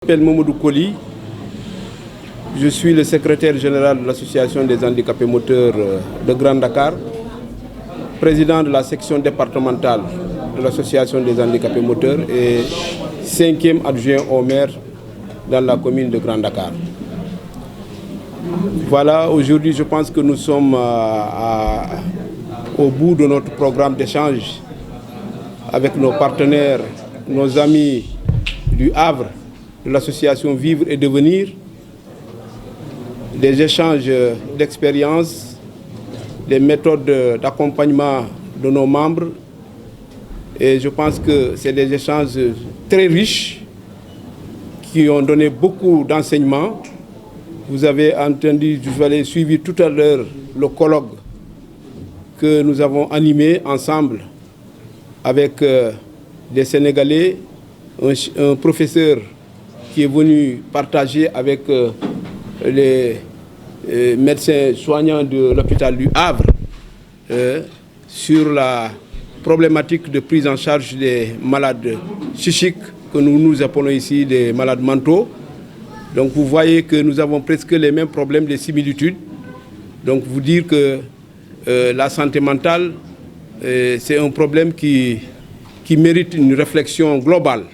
Je m'appelle Momodou Koli, je suis le secrétaire général de l'association des handicapés moteurs de Grand Dakar, président de la section départementale de l'association des handicapés moteurs et 5e adjoint au maire dans la commune de Grand Dakar. Voilà, aujourd'hui je pense que nous sommes au bout de notre programme d'échange avec nos partenaires, nos amis du Havre, de l'association Vivre et Devenir, des échanges d'expériences, des méthodes d'accompagnement de nos membres. Et je pense que c'est des échanges très riches qui ont donné beaucoup d'enseignements. Vous avez entendu, vous avez suivi tout à l'heure le colloque que nous avons animé ensemble avec des Sénégalais, un professeur qui est venu partager avec les médecins soignants de l'hôpital du Havre sur la problématique de prise en charge des malades psychiques que nous appelons ici des malades mentaux. Donc vous voyez que nous avons presque les mêmes problèmes, des similitudes. Donc vous dire que la santé mentale, c'est un problème qui mérite une réflexion globale.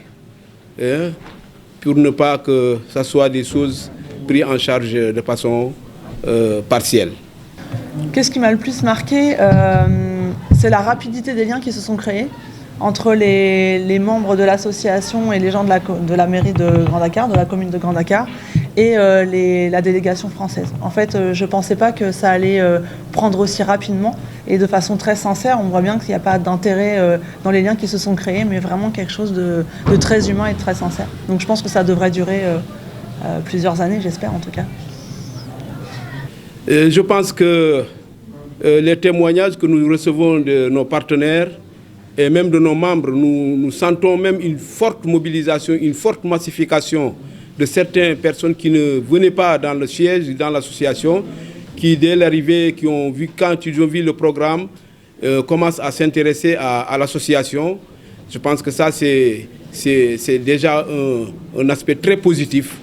Pour ne pas que ce soit des choses prises en charge de façon partielle. Qu'est-ce qui m'a le plus marqué c'est la rapidité des liens qui se sont créés entre les membres de l'association et les gens de la mairie de Grand Dakar, de la commune de Grand Dakar, et la délégation française. En fait, je ne pensais pas que ça allait prendre aussi rapidement et de façon très sincère. On voit bien qu'il n'y a pas d'intérêt dans les liens qui se sont créés, mais vraiment quelque chose de très humain et de très sincère. Donc je pense que ça devrait durer plusieurs années, j'espère en tout cas. Je pense que les témoignages que nous recevons de nos partenaires et même de nos membres, nous sentons même une forte mobilisation, une forte massification de certaines personnes qui ne venaient pas dans le siège, dans l'association, qui dès l'arrivée, quand ils ont vu le programme, commencent à s'intéresser à l'association. Je pense que ça, c'est déjà un aspect très positif.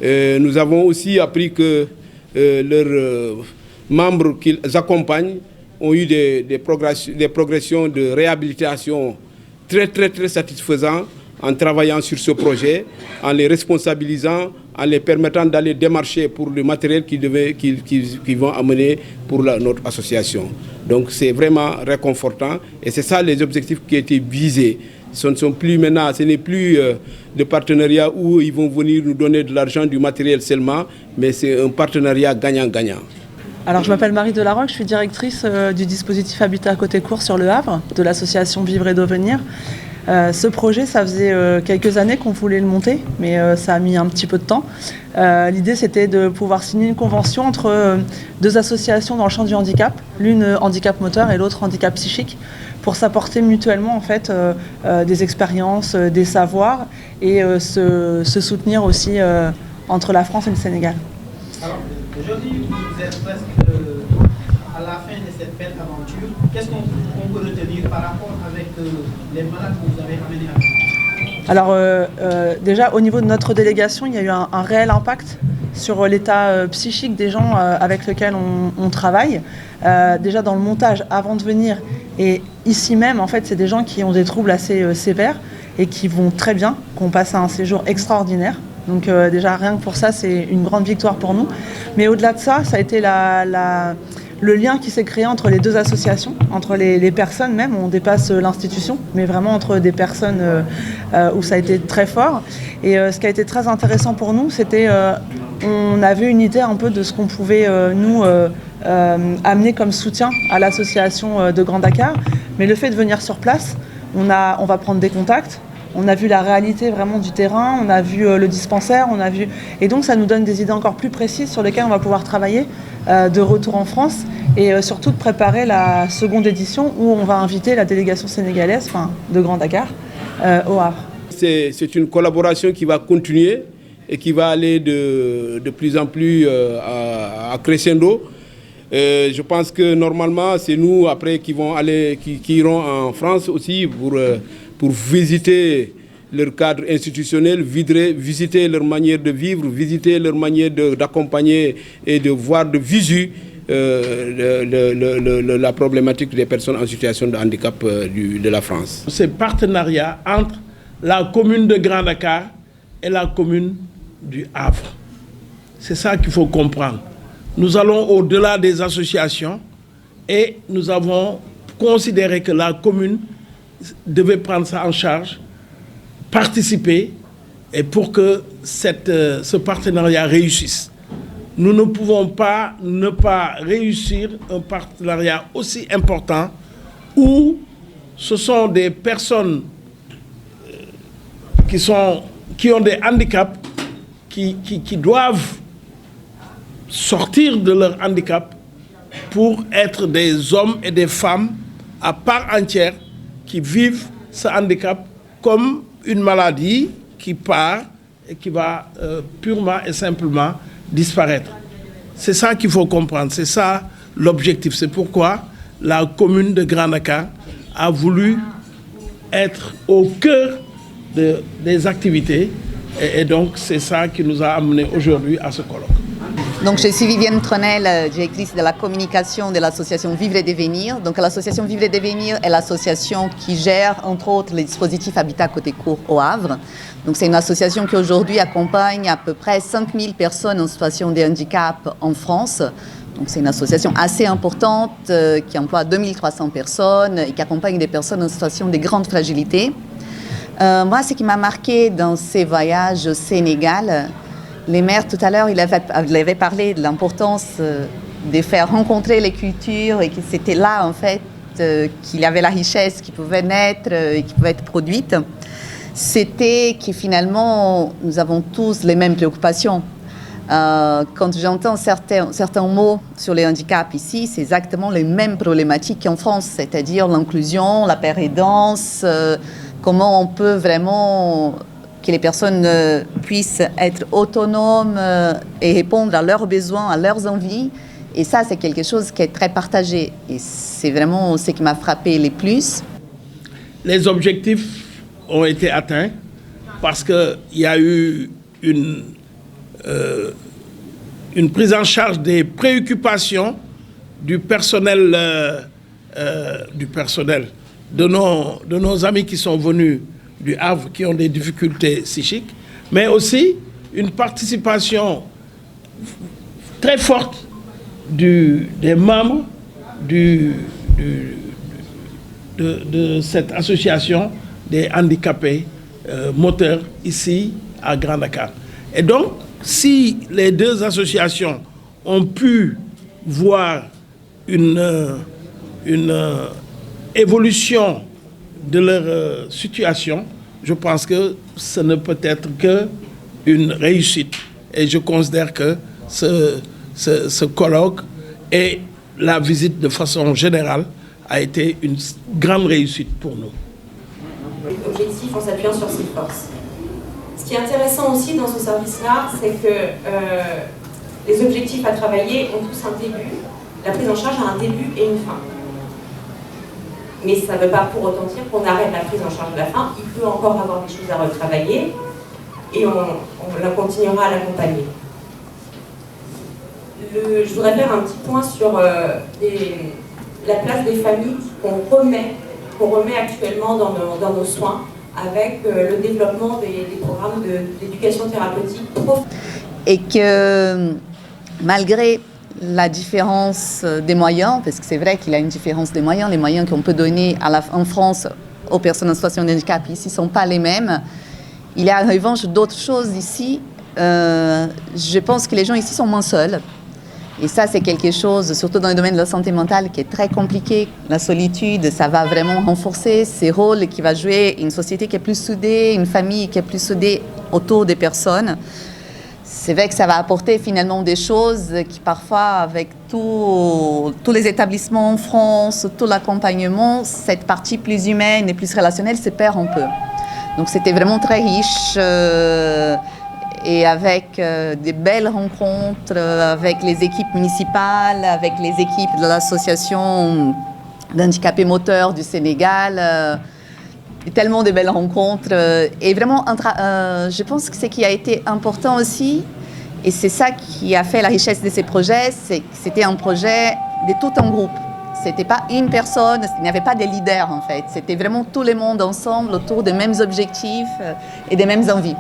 Nous avons aussi appris que leurs membres qu'ils accompagnent ont eu des progressions de réhabilitation très satisfaisantes en travaillant sur ce projet, en les responsabilisant, en les permettant d'aller démarcher pour le matériel qu'ils vont amener pour notre association. Donc c'est vraiment réconfortant et c'est ça les objectifs qui ont été visés. Ce ne sont plus maintenant, ce n'est plus de partenariat où ils vont venir nous donner de l'argent, du matériel seulement, mais c'est un partenariat gagnant-gagnant. Alors je m'appelle Marie Delarocque, je suis directrice du dispositif Habitat à côté court sur le Havre, de l'association Vivre et Devenir. Ce projet, ça faisait quelques années qu'on voulait le monter, mais ça a mis un petit peu de temps. L'idée, c'était de pouvoir signer une convention entre deux associations dans le champ du handicap, l'une handicap moteur et l'autre handicap psychique, pour s'apporter mutuellement en fait des expériences, des savoirs et se soutenir aussi entre la France et le Sénégal. Alors, aujourd'hui, vous êtes presque à la fin de cette belle aventure. Qu'est-ce qu'on peut retenir par rapport avec les malades que vous avez amenés à vous? Alors, déjà, au niveau de notre délégation, il y a eu un réel impact sur l'état psychique des gens avec lesquels on travaille. Déjà dans le montage, avant de venir, et ici même, en fait, c'est des gens qui ont des troubles assez sévères et qui vont très bien, qui ont passé un séjour extraordinaire. Donc déjà, rien que pour ça, c'est une grande victoire pour nous. Mais au-delà de ça, ça a été le lien qui s'est créé entre les deux associations, entre les personnes même, on dépasse l'institution, mais vraiment entre des personnes où ça a été très fort. Et ce qui a été très intéressant pour nous, c'était on avait une idée un peu de ce qu'on pouvait nous amener comme soutien à l'association de Grand Dakar. Mais le fait de venir sur place, on va prendre des contacts. On a vu la réalité vraiment du terrain, on a vu le dispensaire, et donc ça nous donne des idées encore plus précises sur lesquelles on va pouvoir travailler de retour en France et surtout de préparer la seconde édition où on va inviter la délégation sénégalaise, de Grand Dakar, au Havre. C'est une collaboration qui va continuer et qui va aller de plus en plus à crescendo. Je pense que normalement c'est nous après qui irons en France aussi pour visiter leur cadre institutionnel, visiter leur manière de vivre, visiter leur manière d'accompagner et de voir de visu la problématique des personnes en situation de handicap de la France. Ce partenariat entre la commune de Grand Dakar et la commune du Havre. C'est ça qu'il faut comprendre. Nous allons au-delà des associations et nous avons considéré que la commune devait prendre ça en charge, participer, et pour que ce partenariat réussisse. Nous ne pouvons pas ne pas réussir un partenariat aussi important où ce sont des personnes qui ont des handicaps, qui doivent sortir de leur handicap pour être des hommes et des femmes à part entière qui vivent ce handicap comme une maladie qui part et qui va purement et simplement disparaître. C'est ça qu'il faut comprendre, c'est ça l'objectif. C'est pourquoi la commune de Grand Dakar a voulu être au cœur des activités et donc c'est ça qui nous a amenés aujourd'hui à ce colloque. Donc, je suis Viviane Tronel, directrice de la communication de l'association Vivre et Devenir. Donc, l'association Vivre et Devenir est l'association qui gère, entre autres, les dispositifs Habitat Côté Court au Havre. Donc, c'est une association qui aujourd'hui accompagne à peu près 5000 personnes en situation de handicap en France. Donc, c'est une association assez importante qui emploie 2300 personnes et qui accompagne des personnes en situation de grande fragilité. Moi, ce qui m'a marqué dans ces voyages au Sénégal, les maires, tout à l'heure, il avait parlé de l'importance de faire rencontrer les cultures et que c'était là, en fait, qu'il y avait la richesse qui pouvait naître et qui pouvait être produite. C'était que finalement, nous avons tous les mêmes préoccupations. Quand j'entends certains mots sur les handicaps ici, c'est exactement les mêmes problématiques qu'en France, c'est-à-dire l'inclusion, la pérédance, comment on peut vraiment que les personnes puissent être autonomes et répondre à leurs besoins, à leurs envies. Et ça, c'est quelque chose qui est très partagé. Et c'est vraiment ce qui m'a frappé le plus. Les objectifs ont été atteints parce qu'il y a eu une prise en charge des préoccupations du personnel, de nos amis qui sont venus du Havre, qui ont des difficultés psychiques, mais aussi une participation très forte des membres de cette association des handicapés moteurs ici à Grand Dakar. Et donc, si les deux associations ont pu voir une évolution de leur situation, je pense que ce ne peut être qu'une réussite. Et je considère que ce colloque et la visite de façon générale a été une grande réussite pour nous. Objectif en s'appuyant sur ses forces. Ce qui est intéressant aussi dans ce service-là, c'est que les objectifs à travailler ont tous un début. La prise en charge a un début et une fin. Mais ça ne veut pas pour autant dire qu'on arrête la prise en charge de la fin. Il peut encore avoir des choses à retravailler et on continuera à l'accompagner. Je voudrais faire un petit point sur la place des familles qu'on remet actuellement dans nos soins avec le développement des programmes d'éducation thérapeutique. Et que malgré la différence des moyens, parce que c'est vrai qu'il y a une différence des moyens, les moyens qu'on peut donner en France aux personnes en situation de handicap ici ne sont pas les mêmes. Il y a en revanche d'autres choses ici. Je pense que les gens ici sont moins seuls. Et ça, c'est quelque chose, surtout dans le domaine de la santé mentale, qui est très compliqué. La solitude, ça va vraiment renforcer ces rôles qui va jouer une société qui est plus soudée, une famille qui est plus soudée autour des personnes. C'est vrai que ça va apporter finalement des choses qui parfois, avec tous les établissements en France, tout l'accompagnement, cette partie plus humaine et plus relationnelle se perd un peu. Donc c'était vraiment très riche. Et avec des belles rencontres avec les équipes municipales, avec les équipes de l'association d'handicapés moteurs du Sénégal. tellement de belles rencontres. Et vraiment, je pense que ce qui a été important aussi, et c'est ça qui a fait la richesse de ces projets, c'est que c'était un projet de tout un groupe. Ce n'était pas une personne, il n'y avait pas de leader en fait. C'était vraiment tout le monde ensemble autour des mêmes objectifs et des mêmes envies.